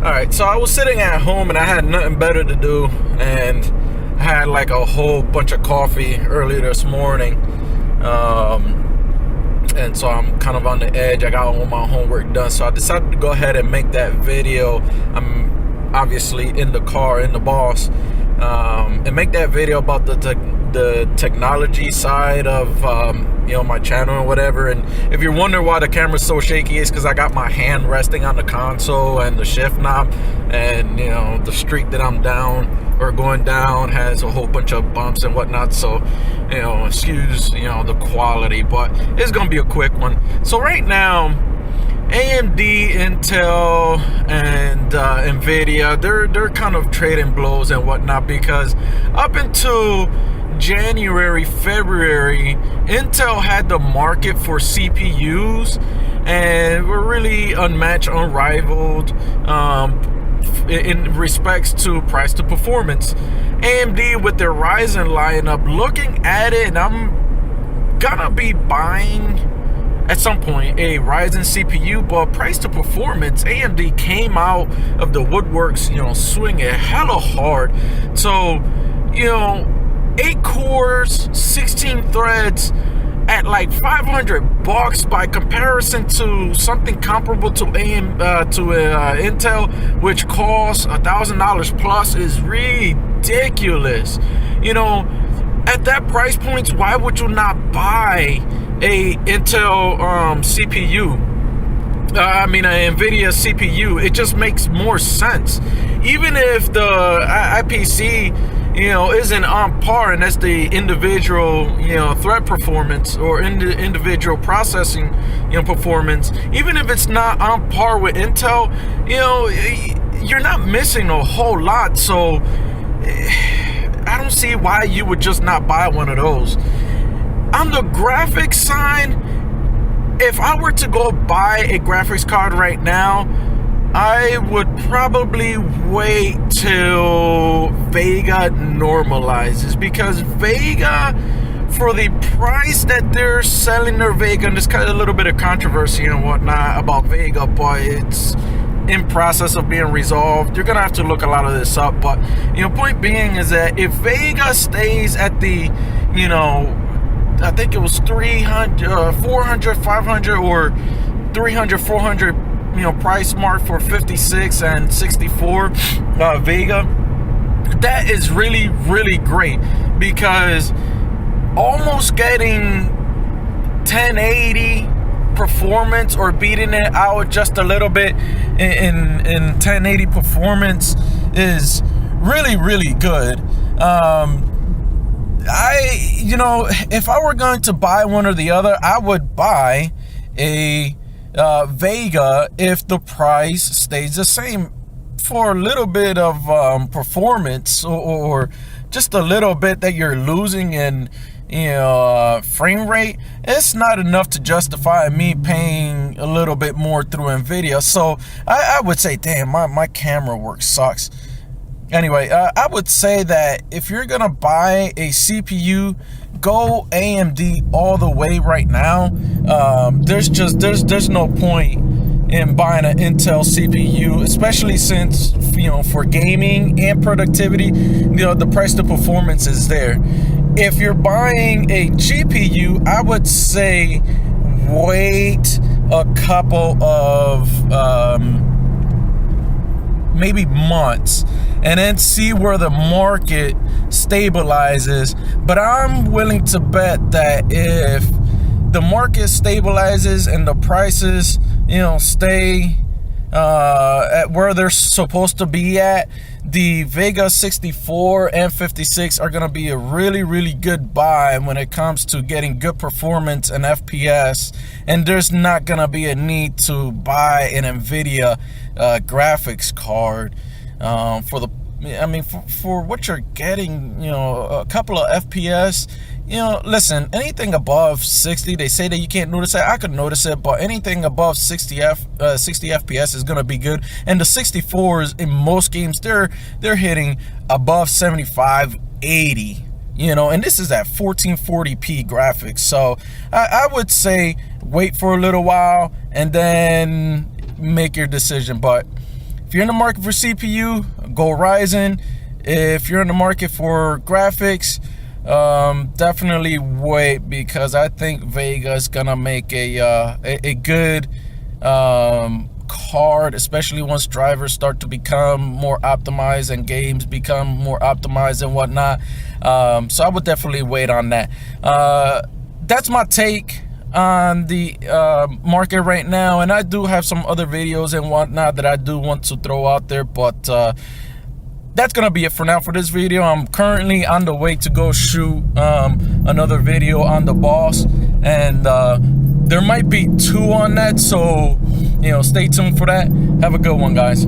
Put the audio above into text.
Alright, so I was sitting at home and I had nothing better to do, and I had like a whole bunch of coffee early this morning. And so I'm kind of on the edge. I got all my homework done, so I decided to go ahead and make that video. I'm obviously in the car, in the boss, and make that video about the technology side of my channel or whatever. And if you're wondering why the camera's so shaky, it's because I got my hand resting on the console and the shift knob, and the street that I'm down or going down has a whole bunch of bumps and whatnot, so excuse the quality, but it's gonna be a quick one. So right now, AMD, Intel, and Nvidia, they're kind of trading blows and whatnot, because up until January, February, Intel had the market for CPUs and were really unmatched, unrivaled in respects to price to performance. AMD with their Ryzen lineup, looking at it, and I'm gonna be buying at some point a Ryzen CPU, but price to performance, AMD came out of the woodworks, swinging hella hard. So 8 cores, 16 threads at like $500 by comparison to something comparable to Intel, which costs $1,000 plus, is ridiculous. At that price point, why would you not buy a Intel CPU? An Nvidia CPU. It just makes more sense. Even if the IPC isn't on par, and that's the individual thread performance or individual processing performance, even if it's not on par with Intel, you're not missing a whole lot. So I don't see why you would just not buy one of those. On the graphics side, if I were to go buy a graphics card right now, I would probably wait till Vega normalizes, because Vega, for the price that they're selling their Vega, and there's kind of a little bit of controversy and whatnot about Vega, but it's in process of being resolved. You're gonna have to look a lot of this up, but point being is that if Vega stays at the I think it was 300, 400, 500, or 300, 400 price mark for 56 and 64 Vega, that is really, really great, because almost getting 1080 performance or beating it out just a little bit in 1080 performance is really, really good. If I were going to buy one or the other, I would buy a Vega if the price stays the same, for a little bit of performance, or just a little bit that you're losing in frame rate. It's not enough to justify me paying a little bit more through Nvidia. So I would say, damn, my camera work sucks. Anyway, I would say that if you're gonna buy a CPU, go AMD all the way right now. There's no point in buying an Intel CPU, especially since for gaming and productivity, the price to performance is there. If you're buying a GPU, I would say wait a couple of maybe months, and then see where the market stabilizes. But I'm willing to bet that if the market stabilizes and the prices stay at where they're supposed to be at, the Vega 64 and 56 are going to be a really, really good buy when it comes to getting good performance and FPS. And there's not going to be a need to buy an Nvidia graphics card for what you're getting. A couple of FPS. Listen, anything above 60, they say that you can't notice it. I could notice it, but anything above 60 FPS is gonna be good. And the 64s in most games, they're hitting above 75, 80. And this is at 1440p graphics. So I would say wait for a little while and then make your decision. But if you're in the market for CPU, go Ryzen. If you're in the market for graphics, definitely wait, because I think Vega is gonna make a good card, especially once drivers start to become more optimized and games become more optimized and whatnot. So I would definitely wait on that. That's my take on the market right now, and I do have some other videos and whatnot that I do want to throw out there, but that's gonna be it for now for this video. I'm currently on the way to go shoot another video on the Boss, and there might be 2 on that, so stay tuned for that. Have a good one, guys.